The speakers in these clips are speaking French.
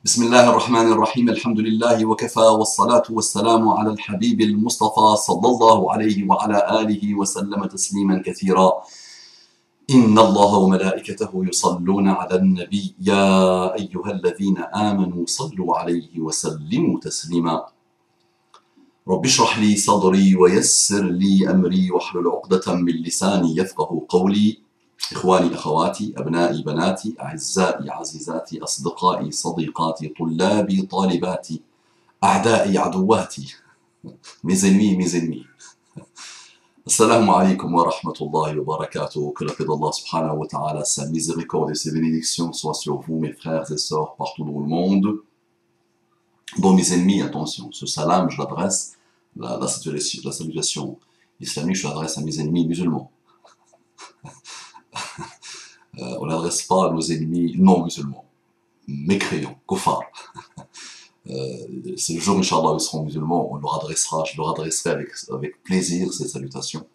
بسم الله الرحمن الرحيم الحمد لله وكفى والصلاة والسلام على الحبيب المصطفى صلى الله عليه وعلى آله وسلم تسليما كثيرا. إن الله وملائكته يصلون على النبي يا أيها الذين آمنوا صلوا عليه وسلموا تسليما. رب اشرح لي صدري ويسر لي أمري واحلل عقدة من لساني يفقه قولي. إخواني أخواتي أبنائي بناتي أعزائي عزيزاتي أصدقائي صديقاتي طلابي طالباتي أعدائي عدواتي mes ennemis mes ennemis. Assalamu alaikum wa rahmatullahi wa barakatuh. Que la paix d'Allah subhanahu wa ta'ala, sa miséricorde et ses bénédictions soient sur vous mes frères et sœurs partout dans le monde. Bon mes ennemis, attention, ce salam je l'adresse, la salutation islamique je l'adresse à mes ennemis musulmans. On n'adresse pas à nos ennemis non musulmans, mécréants, kofars. C'est le jour, Inch'Allah, où ils seront musulmans, je leur adresserai avec plaisir ces salutations,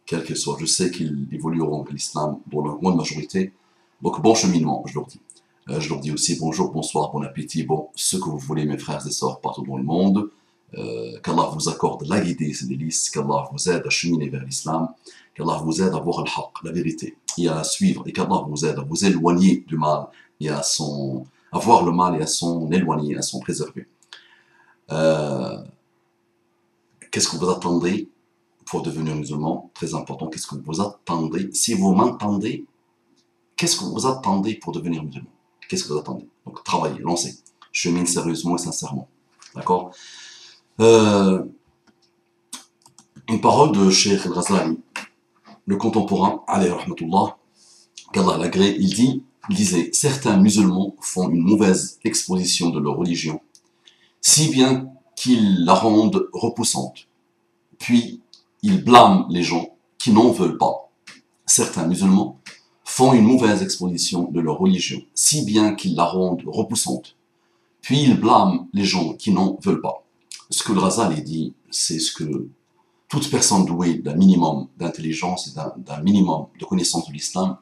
quelles qu'elles soient. Je sais qu'ils évolueront avec l'islam dans leur grande majorité. Donc bon cheminement, je leur dis. Je leur dis aussi bonjour, bonsoir, bon appétit, bon, ce que vous voulez, mes frères et sœurs partout dans le monde. Qu'Allah vous accorde la guidée et ses délices, qu'Allah vous aide à cheminer vers l'islam, qu'Allah vous aide à voir le haqq, la vérité, et à la suivre, et qu'Allah vous aide à vous éloigner du mal, et à voir le mal et à s'en éloigner, à s'en préserver. Qu'est-ce que vous attendez pour devenir musulman? Très important, qu'est-ce que vous attendez? Si vous m'entendez, qu'est-ce que vous attendez pour devenir musulman? Qu'est-ce que vous attendez? Donc travaillez, lancez, chemine sérieusement et sincèrement. D'accord? Une parole de Cheikh Al-Ghazali, le contemporain, alayhi rahmatullah, qu'Allah l'agrée, il disait, certains musulmans font une mauvaise exposition de leur religion, si bien qu'ils la rendent repoussante, puis ils blâment les gens qui n'en veulent pas. Certains musulmans font une mauvaise exposition de leur religion, si bien qu'ils la rendent repoussante, puis ils blâment les gens qui n'en veulent pas. Ce que le Ghazali dit, c'est ce que toute personne douée d'un minimum d'intelligence et d'un minimum de connaissance de l'islam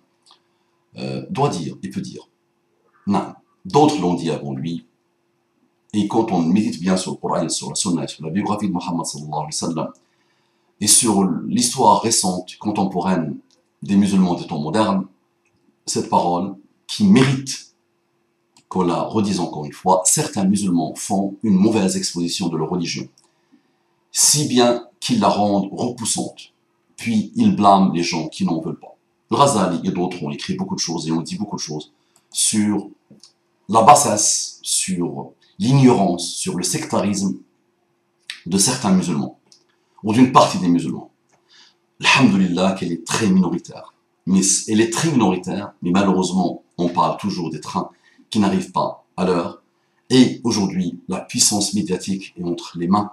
doit dire et peut dire. Non, d'autres l'ont dit avant lui. Et quand on médite bien sur le Coran et sur la Sunna et sur la biographie de Mohammed sallallahu alayhi wa sallam et sur l'histoire récente, contemporaine des musulmans des temps modernes, cette parole qui mérite qu'on la redise encore une fois, certains musulmans font une mauvaise exposition de leur religion, si bien qu'ils la rendent repoussante, puis ils blâment les gens qui n'en veulent pas. Le Ghazali et d'autres ont écrit beaucoup de choses et ont dit beaucoup de choses sur la bassesse, sur l'ignorance, sur le sectarisme de certains musulmans, ou d'une partie des musulmans. Alhamdulillah qu'elle est très minoritaire. Mais elle est très minoritaire, mais malheureusement, on parle toujours des trains qui n'arrivent pas à l'heure. Et aujourd'hui, la puissance médiatique est entre les mains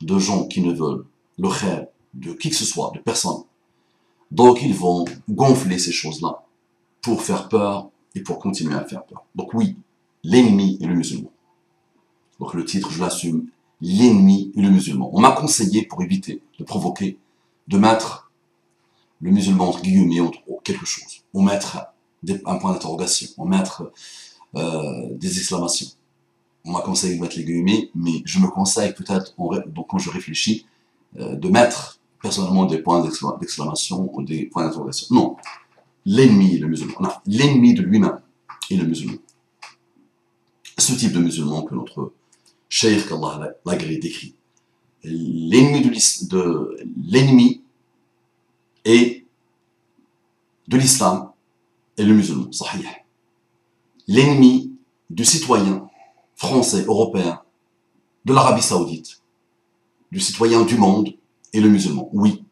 de gens qui ne veulent le khair de qui que ce soit, de personne. Donc ils vont gonfler ces choses-là pour faire peur et pour continuer à faire peur. Donc oui, l'ennemi est le musulman. Donc le titre, je l'assume, l'ennemi est le musulman. On m'a conseillé, pour éviter de provoquer, de mettre le musulman entre guillemets entre quelque chose, ou mettre un point d'interrogation, ou mettre des exclamations. On m'a conseillé de mettre les guillemets, mais je me conseille peut-être, donc quand je réfléchis, de mettre personnellement des points d'exclamation ou des points d'interrogation. Non, l'ennemi est le musulman. Non, l'ennemi de lui-même est le musulman. Ce type de musulman que notre cheikh, qu'Allah l'agrée, décrit. L'ennemi est de l'islam est le musulman, sahih. L'ennemi du citoyen français, européen, de l'Arabie Saoudite, du citoyen du monde est le musulman, oui.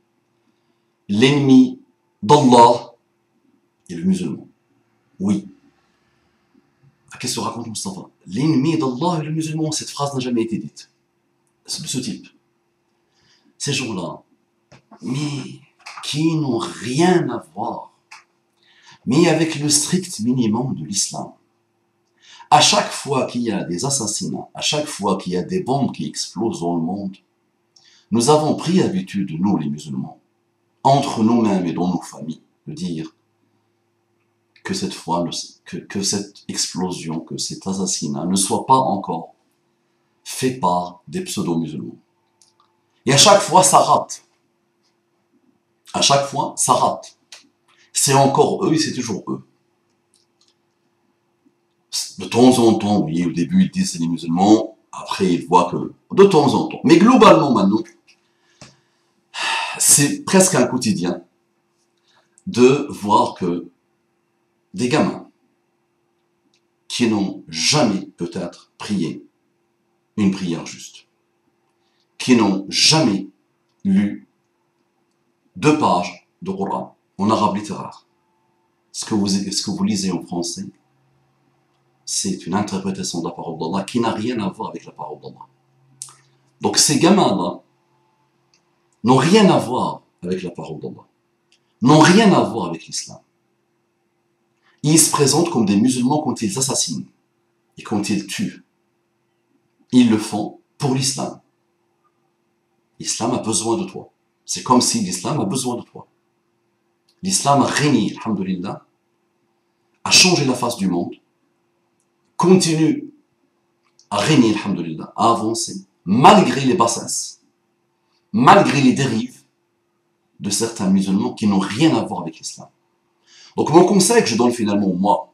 L'ennemi d'Allah est le musulman, oui. Qu'est-ce que raconte Mustafa? L'ennemi d'Allah est le musulman, cette phrase n'a jamais été dite. C'est de ce type. Ces gens-là, mais qui n'ont rien à voir, mais avec le strict minimum de l'islam. À chaque fois qu'il y a des assassinats, à chaque fois qu'il y a des bombes qui explosent dans le monde, nous avons pris l'habitude, nous les musulmans, entre nous-mêmes et dans nos familles, de dire que cette fois, que cette explosion, que cet assassinat ne soit pas encore fait par des pseudo-musulmans. Et à chaque fois, ça rate. À chaque fois, ça rate. C'est encore eux et c'est toujours eux. De temps en temps, oui, au début, ils disent c'est les musulmans. Après, ils voient que... De temps en temps. Mais globalement, maintenant, c'est presque un quotidien de voir que des gamins qui n'ont jamais peut-être prié une prière juste, qui n'ont jamais lu 2 pages de Coran en arabe littéraire. Ce que vous lisez en français, c'est une interprétation de la parole d'Allah qui n'a rien à voir avec la parole d'Allah. Donc ces gamins-là n'ont rien à voir avec la parole d'Allah, n'ont rien à voir avec l'islam. Ils se présentent comme des musulmans quand ils assassinent et quand ils tuent. Ils le font pour l'islam. L'islam a besoin de toi. C'est comme si l'islam a besoin de toi. L'islam a régné, alhamdoulilah, a changé la face du monde, continue à régner, alhamdoulilah, à avancer, malgré les bassesses, malgré les dérives de certains musulmans qui n'ont rien à voir avec l'islam. Donc mon conseil que je donne finalement, moi,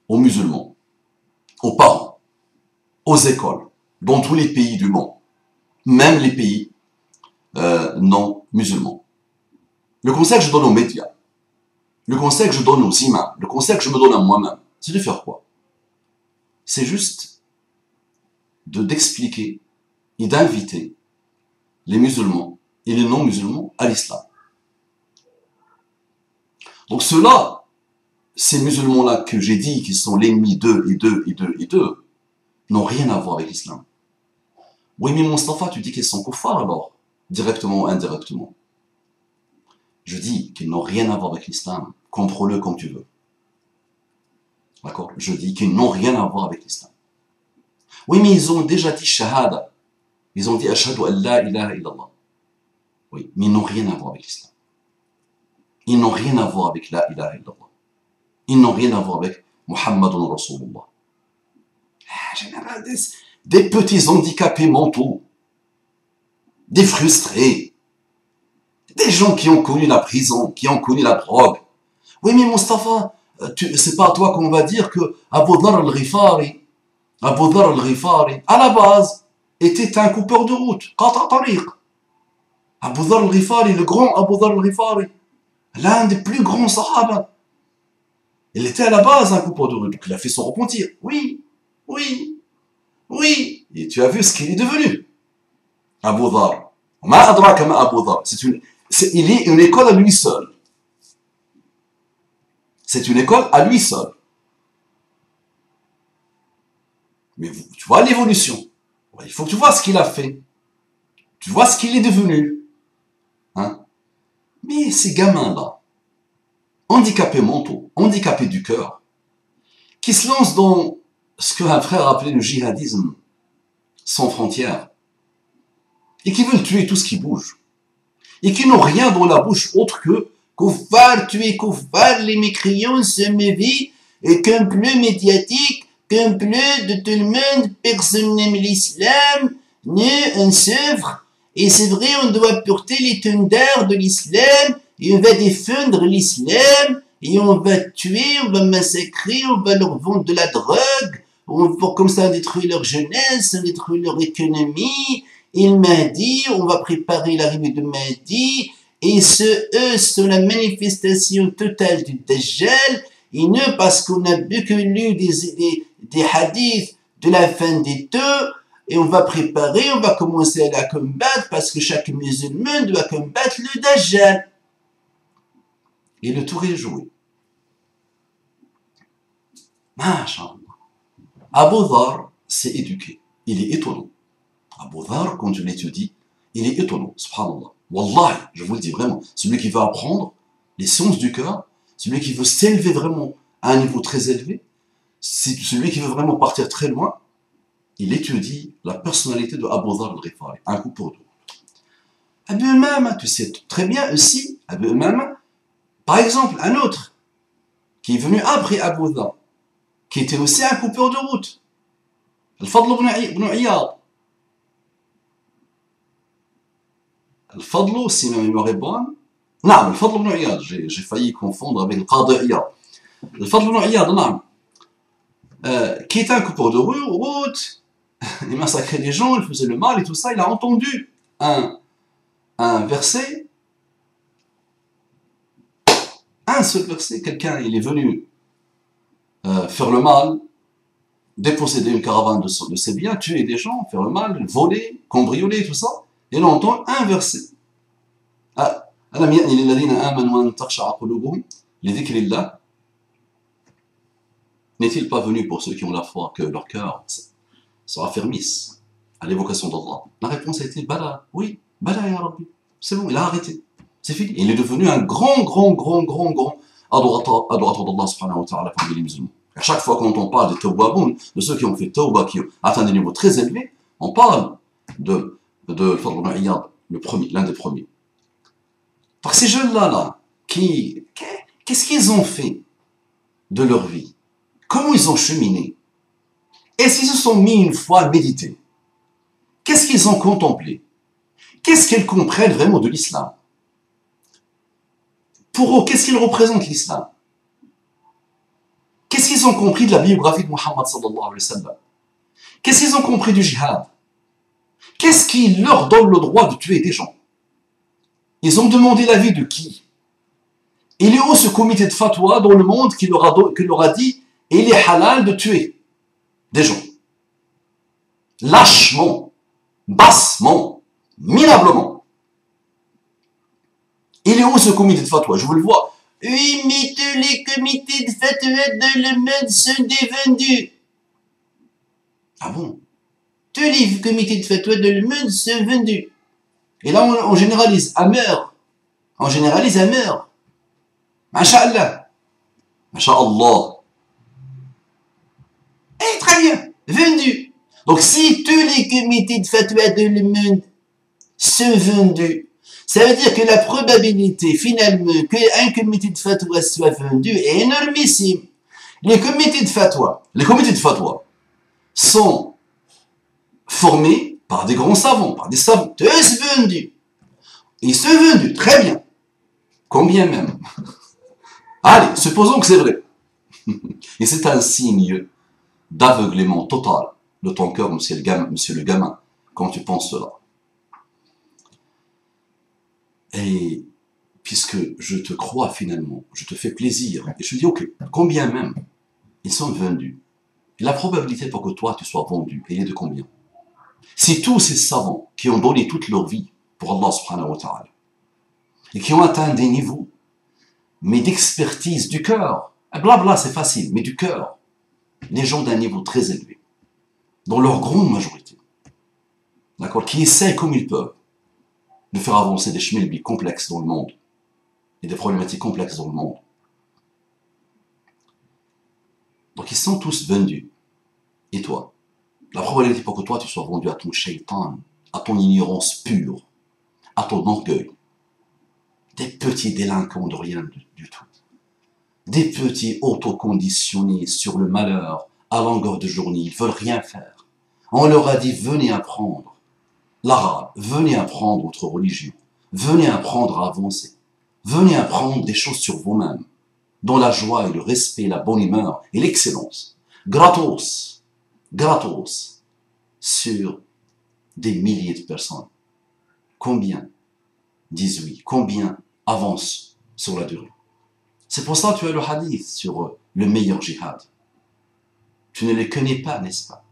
aux musulmans, aux parents, aux écoles, dans tous les pays du monde, même les pays non musulmans. Le conseil que je donne aux médias, le conseil que je donne aux imams, le conseil que je me donne à moi-même, c'est de faire quoi? C'est juste d'expliquer et d'inviter les musulmans et les non-musulmans à l'islam. Donc ceux-là, ces musulmans-là que j'ai dit qui sont l'ennemi d'eux et d'eux et d'eux et d'eux, n'ont rien à voir avec l'islam. Oui, mais Mustafa, tu dis qu'ils sont kuffars alors, directement ou indirectement. Je dis qu'ils n'ont rien à voir avec l'islam. Contrôle-le comme tu veux. D'accord? Je dis qu'ils n'ont rien à voir avec l'islam. Oui, mais ils ont déjà dit shahada. Ils ont dit ashhadu an la ilaha illallah. Oui, mais ils n'ont rien à voir avec l'islam. Ils n'ont rien à voir avec la ilaha illallah. Ils n'ont rien à voir avec Muhammadun Rasulullah. Des petits handicapés mentaux, des frustrés, des gens qui ont connu la prison, qui ont connu la drogue. Oui, mais Mustafa, c'est pas à toi qu'on va dire que Abu Dharr al-Ghifari, à la base, était un coupeur de route, qata tariq. Abu Dharr al-Ghifari, le grand Abu Dharr al-Ghifari, l'un des plus grands sahaba. Il était à la base un coupeur de route, donc il a fait son repentir. Oui, oui, oui. Et tu as vu ce qu'il est devenu. Abu Dharr. Ma adraka ma Abu Dharr. Il est une école à lui seul. C'est une école à lui seul. Mais tu vois l'évolution. Il faut que tu vois ce qu'il a fait. Tu vois ce qu'il est devenu. Hein? Mais ces gamins-là, handicapés mentaux, handicapés du cœur, qui se lancent dans ce qu'un frère appelait le djihadisme sans frontières, et qui veulent tuer tout ce qui bouge, et qui n'ont rien dans la bouche autre que Kuffar, tuer Kuffar, les mécréants se mévient, et qu'un plus médiatique, qu'un plus de tout le monde, personne n'aime l'islam, ni un seuvre, et c'est vrai, on doit porter l'étendard de l'islam, et on va défendre l'islam, et on va tuer, on va massacrer, on va leur vendre de la drogue, on va comme ça détruire leur jeunesse, détruire leur économie, et le Mahdi, on va préparer l'arrivée de Mahdi, et eux sont la manifestation totale du Dajjal, et ne parce qu'on a que lu des hadiths de la fin des temps, et on va préparer, on va commencer à la combattre, parce que chaque musulman doit combattre le Dajjal. Et le tour est joué. Masha'Allah. Abu Dharr s'est éduqué. Il est étonnant. Abu Dharr, quand je l'étudie, il est étonnant. Subhanallah. Wallahi, je vous le dis vraiment. Celui qui veut apprendre les sciences du cœur, celui qui veut s'élever vraiment à un niveau très élevé, celui qui veut vraiment partir très loin, il étudie la personnalité de Abu Dharr al-Ghifari. Un coup pour deux. Abu Umama, tu sais très bien aussi, Abu Umama, par exemple, un autre, qui est venu après Abu Dharr, qui était aussi un coupeur de route. Al-Fadl ibn Iyad. Al-Fadl, si ma mémoire est bonne. Non, Al-Fadl ibn Iyad, j'ai failli confondre avec le Qadi Iyad. Al-Fadl ibn Iyad, non. Qui était un coupeur de route, il massacrait des gens, il faisait le mal et tout ça. Il a entendu un verset, un seul verset. Quelqu'un, il est venu faire le mal, déposséder une caravane de ses biens, tuer des gens, faire le mal, voler, cambrioler, tout ça. Et là, on entend un verset. ألم يأن للذين آمنوا أن تخشع قلوبهم لذكر الله. N'est-il pas venu pour ceux qui ont la foi que leur cœur se raffermisse à l'évocation d'Allah? La réponse a été Bala, oui, Bala ya Rabbi. C'est bon, il a arrêté. C'est fini. Il est devenu un grand adorateur d'Allah subhanahu wa ta'ala parmi les musulmans. À chaque fois quand on parle des tawwaboun, de ceux qui ont fait tawba, qui ont atteint des niveaux très élevés, on parle de Fadl ibn Iyad, l'un des premiers. Donc ces jeunes-là, qu'est-ce qu'ils ont fait de leur vie? Comment ils ont cheminé? Est-ce qu'ils se sont mis une fois à méditer? Qu'est-ce qu'ils ont contemplé? Qu'est-ce qu'ils comprennent vraiment de l'islam? Pour eux, qu'est-ce qu'il représente l'islam? Qu'est-ce qu'ils ont compris de la biographie de Muhammad sallallahu alayhi wa sallam? Qu'est-ce qu'ils ont compris du jihad? Qu'est-ce qui leur donne le droit de tuer des gens? Ils ont demandé l'avis de qui? Il est où ce comité de fatwa dans le monde qui leur a dit il est halal de tuer des gens? Lâchement, bassement, minablement. Il est où ce comité de fatwa? Je vous le vois. Oui, mais tous les comités de fatwa dans le monde sont défendus. Ah bon? Tous les comités de fatwa dans le monde sont vendus. Et là, on généralise à mort. On généralise à mort. Masha'Allah. Masha'Allah. Eh, très bien. Vendu. Donc, si tous les comités de fatwa dans le monde sont vendus, ça veut dire que la probabilité, finalement, qu'un comité de fatwa soit vendu est énormissime. Les comités de fatwa sont formés par des grands savants, par des savants, tous vendus. Ils sont vendus, très bien. Combien même? Allez, supposons que c'est vrai. Et c'est un signe d'aveuglement total de ton cœur, monsieur le gamin, quand tu penses cela. Et puisque je te crois finalement, je te fais plaisir, et je te dis, ok, combien même ils sont vendus? Et la probabilité pour que toi tu sois vendu, elle est de combien? Si tous ces savants qui ont donné toute leur vie pour Allah subhanahu wa ta'ala, et qui ont atteint des niveaux, mais d'expertise du cœur, blabla c'est facile, mais du cœur, les gens d'un niveau très élevé, dans leur grande majorité, d'accord, qui essaient comme ils peuvent de faire avancer des chemins complexes dans le monde, et des problématiques complexes dans le monde. Donc ils sont tous vendus. Et toi? La probabilité pour que toi tu sois vendu à ton shaitan, à ton ignorance pure, à ton orgueil, des petits délinquants de rien du tout, des petits autoconditionnés sur le malheur à longueur de journée, ils ne veulent rien faire. On leur a dit venez apprendre l'arabe, venez apprendre votre religion, venez apprendre à avancer, venez apprendre des choses sur vous-même, dans la joie et le respect, la bonne humeur et l'excellence, gratos, sur des milliers de personnes. Combien disent oui? Combien avancent sur la durée? C'est pour ça que tu as le hadith sur le meilleur djihad. Tu ne le connais pas, n'est-ce pas?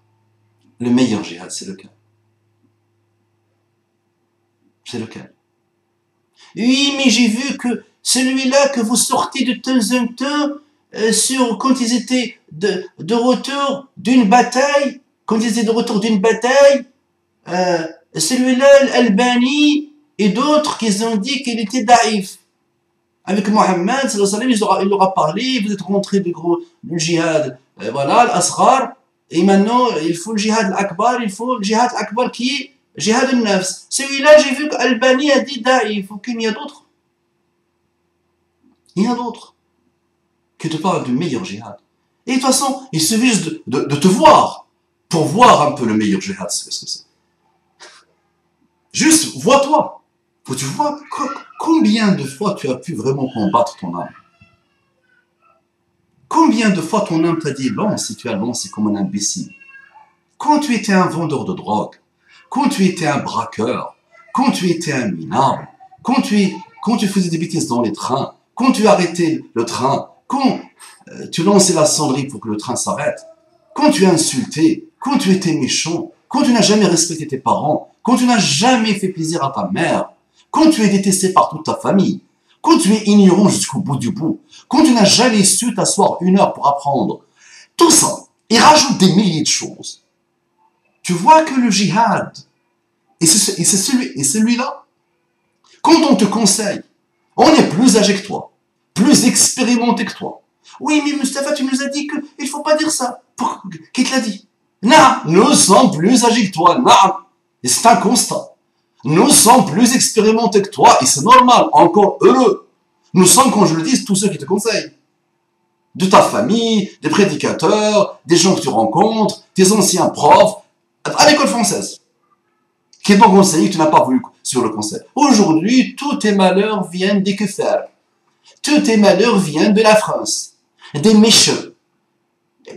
Le meilleur djihad, c'est lequel? C'est lequel? Oui, mais j'ai vu que celui-là que vous sortez de temps en temps, quand ils étaient de retour d'une bataille, celui-là, l'Albanie, et d'autres qui ont dit qu'il était daïf. Avec Mohammed, il leur a parlé, vous êtes rentrés du djihad, voilà, l'asghar, et maintenant, il faut le djihad al-akbar, il faut le djihad al-akbar qui est djihad al-nafs. Celui-là, j'ai vu qu'Albanie a dit daïf, il y a d'autres. Il y a d'autres qui te parle du meilleur djihad. Et de toute façon, il suffit juste de te voir, pour voir un peu le meilleur djihad, c'est ce que c'est. Juste, vois-toi. Faut tu vois combien de fois tu as pu vraiment combattre ton âme. Combien de fois ton âme t'a dit, bon, si tu as lancé comme un imbécile. Quand tu étais un vendeur de drogue, quand tu étais un braqueur, quand tu étais un minable, quand tu faisais des bêtises dans les trains, quand tu arrêtais le train, quand tu lançais la sonnerie pour que le train s'arrête, quand tu as insulté, quand tu étais méchant, quand tu n'as jamais respecté tes parents, quand tu n'as jamais fait plaisir à ta mère, quand tu es détesté par toute ta famille, quand tu es ignorant jusqu'au bout du bout, quand tu n'as jamais su t'asseoir 1 heure pour apprendre, tout ça, il rajoute des milliers de choses. Tu vois que le djihad, et c'est celui-là, quand on te conseille, on est plus âgé que toi, plus expérimenté que toi. Oui, mais Mustapha, tu nous as dit qu'il ne faut pas dire ça. Qui te l'a dit? Non, nous sommes plus âgés que toi, non. Et c'est un constat. Nous sommes plus expérimentés que toi, et c'est normal, encore heureux. Nous sommes, quand je le dis, tous ceux qui te conseillent. De ta famille, des prédicateurs, des gens que tu rencontres, tes anciens profs, à l'école française, qui t'ont conseillé que tu n'as pas voulu sur le conseil. Aujourd'hui, tous tes malheurs viennent des Kufar. Tous tes malheurs viennent de la France, des méchants.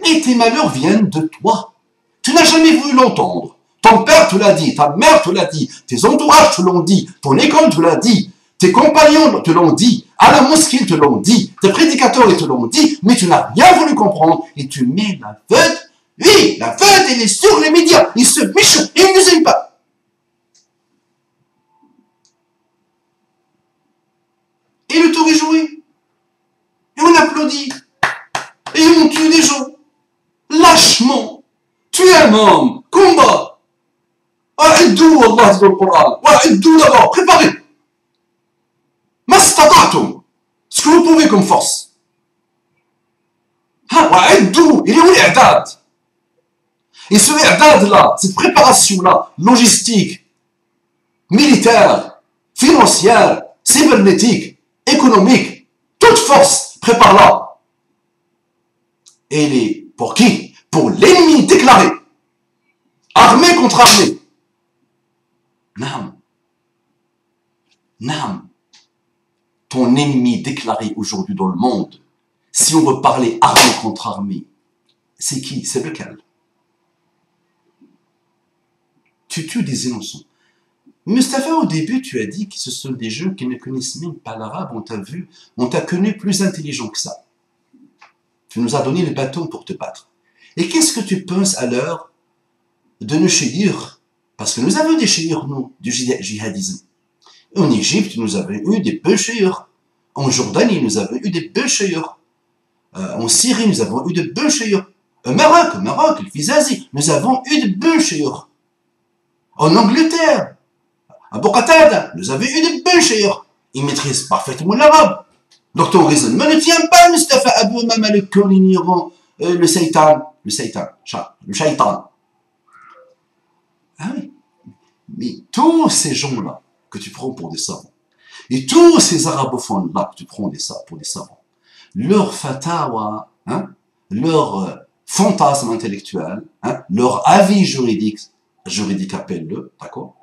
Et tes malheurs viennent de toi. Tu n'as jamais voulu l'entendre. Ton père te l'a dit, ta mère te l'a dit, tes entourages te l'ont dit, ton école te l'a dit, tes compagnons te l'ont dit, à la mosquée te l'ont dit, tes prédicateurs te l'ont dit, mais tu n'as rien voulu comprendre et tu mets la vedette. Oui, la vedette, elle est sur les médias, ils se méchant, ils ne nous aiment pas. Et le tour est joué. Et on applaudit. Et on tue des gens. Lâchement. Tu es un homme. Combat. أعدوا الله dit dans le Coran. وأعدوا d'abord. Préparez. ما استطعتم. Ce que vous pouvez comme force. وأعدوا. Il est où l'I'dad? Et ce I'dad là, cette préparation là, logistique, militaire, financière, cybernétique, économique, toute force, prépare-la. Et elle est pour qui? Pour l'ennemi déclaré. Armée contre armée. Naam. Naam. Ton ennemi déclaré aujourd'hui dans le monde, si on veut parler armée contre armée, c'est qui? C'est lequel? Tu tues des innocents. Mustapha, au début, tu as dit que ce sont des gens qui ne connaissent même pas l'arabe. On t'a connu plus intelligent que ça. Tu nous as donné le bâton pour te battre. Et qu'est-ce que tu penses à l'heure de nos chéhires? Parce que nous avons des chéhires, nous, du djihadisme. En Égypte, nous avons eu des bons chéhires. En Jordanie, nous avons eu des bons chéhires. En Syrie, nous avons eu de bons chéhires. Au Maroc, le Fizazi, nous avons eu de bons chéhires. En Angleterre, à Bokatada, nous avons eu de bons chéhires. Ils maîtrisent parfaitement l'arabe. Donc ton raisonnement ne tient pas, Mustapha Abou Mamalek, en ignorant le shaitan. Ah oui. Mais tous ces gens-là que tu prends pour des savants, et tous ces arabophones-là que tu prends pour des savants, leur fatawa, hein, leur fantasme intellectuel, hein, leur avis juridique appelle-le, d'accord,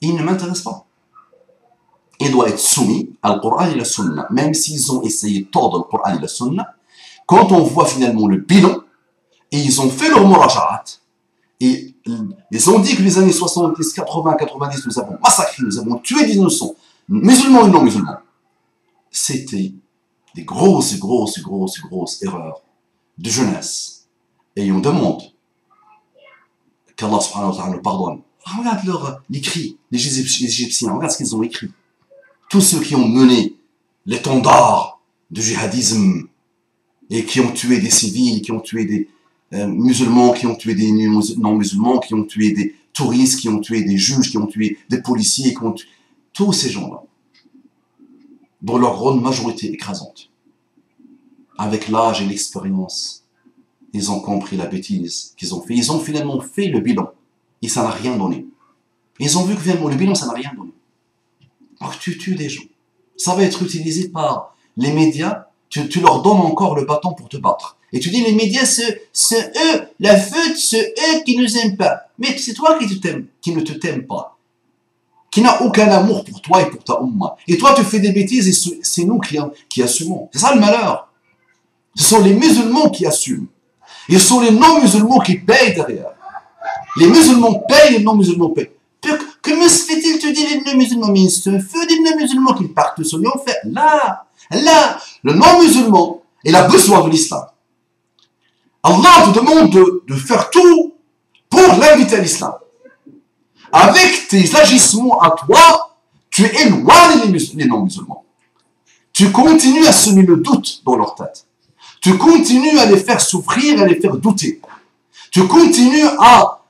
il ne m'intéresse pas. Il doit être soumis à le Coran et la Sunna, même s'ils ont essayé de tordre le Coran et la Sunna. Quand on voit finalement le bilan, et ils ont fait leur murajaat, et ils ont dit que les années 70, 80, 90, nous avons massacré, nous avons tué des innocents, musulmans et non musulmans. C'était des grosses erreurs de jeunesse. Et on demande qu'Allah subhanahu wa ta'ala nous pardonne. Regarde l'écrit, les Égyptiens, regarde ce qu'ils ont écrit. Tous ceux qui ont mené l'étendard du djihadisme et qui ont tué des civils, qui ont tué des musulmans, qui ont tué des non-musulmans, qui ont tué des touristes, qui ont tué des juges, qui ont tué des policiers, qui ont tué... Tous ces gens-là, dans leur grande majorité écrasante, avec l'âge et l'expérience, ils ont compris la bêtise qu'ils ont fait. Ils ont finalement fait le bilan et ça n'a rien donné. Ils ont vu que finalement le bilan, ça n'a rien donné. Alors tu tues des gens. Ça va être utilisé par les médias tu leur donnes encore le bâton pour te battre. Et tu dis, les médias, c'est eux, la faute, c'est eux qui nous aiment pas. Mais c'est toi qui ne te t'aime pas. Qui n'a aucun amour pour toi et pour ta umma. Et toi, tu fais des bêtises et c'est nous qui assumons. C'est ça le malheur. Ce sont les musulmans qui assument. Et ce sont les non-musulmans qui payent derrière. Les musulmans payent, les non-musulmans payent. Comment se fait-il, te dit les non-musulmans? Mais il se fait des non-musulmans qui partent sur en fait. Là, le non-musulman, il a besoin de l'islam. Allah te demande de faire tout pour l'inviter à l'islam. Avec tes agissements à toi, tu éloignes les non-musulmans. Tu continues à semer le doute dans leur tête. Tu continues à les faire souffrir, à les faire douter. Tu continues à,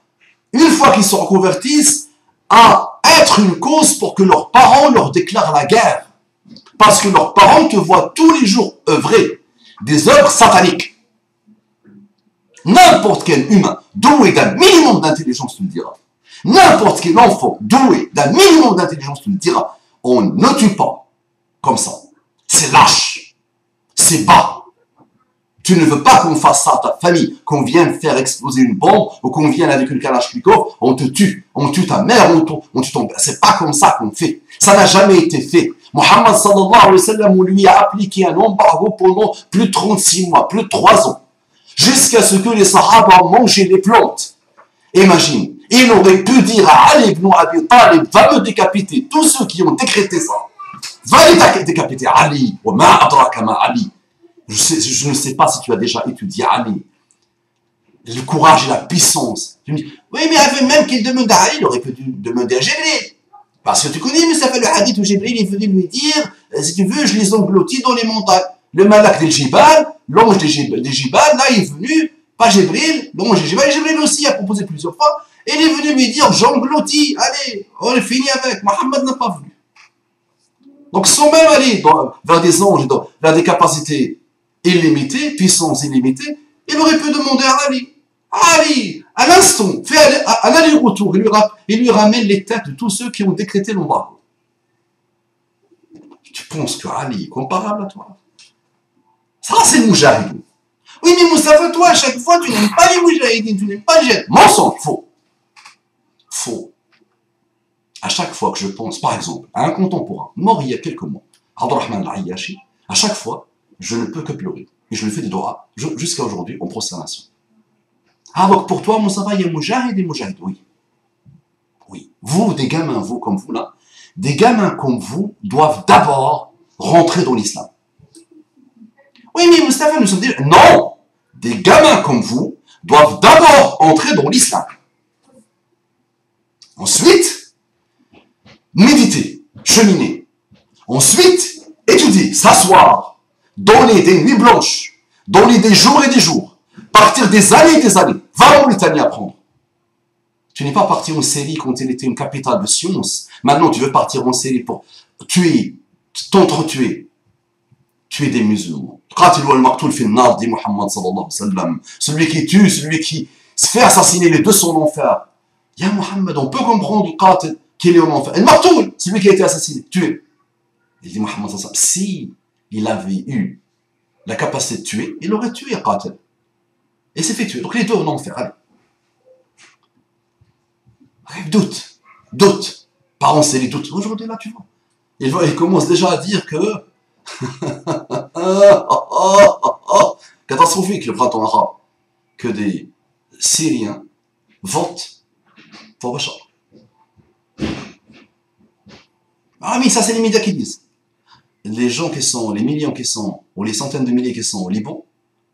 une fois qu'ils se reconvertissent, à être une cause pour que leurs parents leur déclarent la guerre. Parce que leurs parents te voient tous les jours œuvrer des œuvres sataniques. N'importe quel humain doué d'un minimum d'intelligence te le dira. N'importe quel enfant doué d'un minimum d'intelligence te le dira. On ne tue pas comme ça. C'est lâche. C'est bas. Tu ne veux pas qu'on fasse ça à ta famille, qu'on vienne faire exploser une bombe, ou qu'on vienne avec une kalachnikov, on te tue. On tue ta mère, on tue ton père. C'est pas comme ça qu'on fait. Ça n'a jamais été fait. Muhammad sallallahu alayhi wa sallam, on lui a appliqué un embargo pendant plus de 36 mois, plus de 3 ans. Jusqu'à ce que les sahaba mangent les plantes. Imagine, il aurait pu dire à Ali ibn Abi Talib, va me décapiter. Tous ceux qui ont décrété ça, va les décapiter. Ali, wa ma adraka ma Ali. Je ne sais pas si tu as déjà étudié Ali. Le courage et la puissance. Tu me dis, oui, mais avant même qu'il demande à Ali, il aurait pu demander à Jibril. Parce que tu connais, mais ça fait le hadith où Jibril est venu lui dire, si tu veux, je les engloutis dans les montagnes. Le malak des Jibal, l'ange des Jibal, là, il est venu, pas Jibril, l'ange des Jibal, Jibril aussi a proposé plusieurs fois, et il est venu lui dire, j'engloutis, allez, on est fini avec, Mohammed n'a pas voulu. Donc, sans même aller vers des anges, vers des capacités illimitées, puissance illimitée, il aurait pu demander à Ali. Ali, à l'instant, fait un aller-retour, il lui ramène les têtes de tous ceux qui ont décrété l'embargo. Tu penses que Ali est comparable à toi? Ça, c'est le moujahidin. Oui, mais Moustapha, toi, à chaque fois, tu n'aimes pas les moujahidines, tu n'aimes pas les jihad. Mensonge, faux. Faux. À chaque fois que je pense, par exemple, à un contemporain, mort il y a quelques mois, Abdurrahman al-Ayyashi, à chaque fois, je ne peux que pleurer. Et je lui fais des doigts jusqu'à aujourd'hui en prosternation. Ah, donc pour toi, Moustapha, il y a moujahid et moujahid. Oui. Oui. Vous, des gamins, vous comme vous là, des gamins comme vous doivent d'abord rentrer dans l'islam. Oui, mais Moustapha, nous sommes des... Non! Des gamins comme vous doivent d'abord entrer dans l'islam. Ensuite, méditer, cheminer. Ensuite, étudier, s'asseoir, donner des nuits blanches, donner des jours et des jours, partir des années et des années. Va en Mauritanie apprendre. Tu n'es pas parti en Syrie quand il était une capitale de science. Maintenant, tu veux partir en Syrie pour tuer, t'entretuer, tuer des musulmans. Celui qui tue, celui qui se fait assassiner, les deux sont en enfer. Ya Muhammad, on peut comprendre le qatil qu'il est en enfer. El martoul, celui qui a été assassiné, tué. Il dit Muhammad, si il avait eu la capacité de tuer, il aurait tué le qatil. Et s'est fait tuer. Donc les deux en enfer, allez. Doute. Parents, c'est les doutes. Aujourd'hui, là, tu vois. Il commence déjà à dire que catastrophique le printemps arabe, que des Syriens votent pour Bachar. Ah oui, ça c'est les médias qui disent. Les gens qui sont, les millions qui sont, ou les centaines de milliers qui sont au Liban,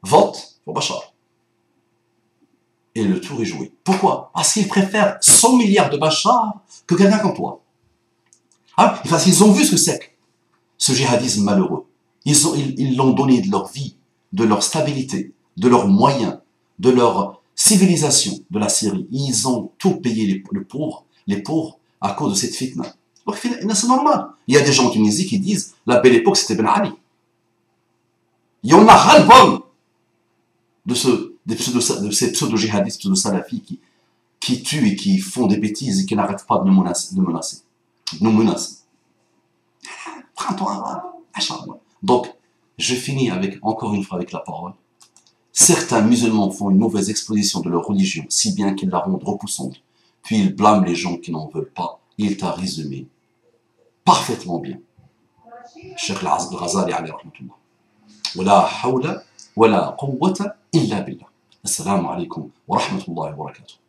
votent pour Bachar. Et le tour est joué. Pourquoi? Parce qu'ils préfèrent 100 milliards de Bachar que quelqu'un comme toi. Ah, parce qu'ils ont vu ce que c'est, ce djihadisme malheureux. Ils l'ont donné de leur vie, de leur stabilité, de leurs moyens, de leur civilisation de la Syrie. Ils ont tout payé les pauvres à cause de cette fitna. Donc c'est normal. Il y a des gens en Tunisie qui disent la belle époque c'était Ben Ali. Il y en a ras-le-bol de ces pseudo-djihadistes, pseudo-salafis qui tuent et qui font des bêtises et qui n'arrêtent pas de nous menacer. Printemps arabe. Donc, Je finis avec, encore une fois avec la parole. Certains musulmans font une mauvaise exposition de leur religion, si bien qu'ils la rendent repoussante, puis ils blâment les gens qui n'en veulent pas. Il t'a résumé parfaitement bien. Cheikh Al-Ghazali alayhi rahmatullah. ولا حول ولا قوة إلا بالله. السلام عليكم ورحمة الله وبركاته.